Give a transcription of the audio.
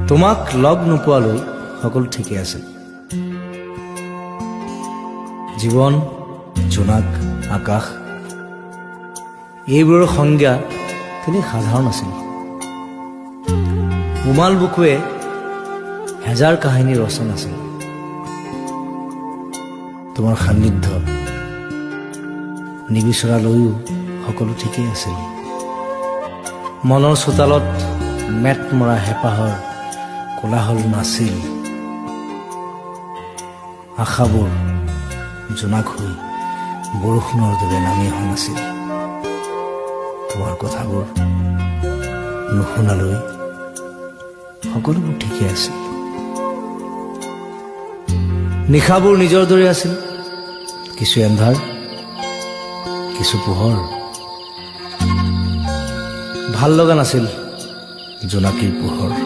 তোমাক লগ নোপোৱালৈ সকলো ঠিকে আছিল। জীৱন, জোনাক, আকাশ এইবোৰৰ সংজ্ঞা তেনেই সাধাৰণ আছিল। উমাল বুকুৱে হেজাৰ কাহিনী ৰচনা আছিল। তোমাৰ সান্নিধ্য নিবিচৰালৈও সকলো ঠিকেই আছিল। মনৰ চোতালত মেট মৰা হেঁপাহৰ কোলাহল নাছিল। আশাবোৰ জোনাক হৈ বৰষুণৰ দৰে নামি অহা নাছিল। তোমাৰ কথাবোৰ নুশুনালৈ সকলোবোৰ ঠিকেই আছিল। নিশাবোৰ নিজৰ দৰে আছিল, কিছু এন্ধাৰ, কিছু পোহৰ। ভাল লগা নাছিল জোনাকীৰ পোহৰ।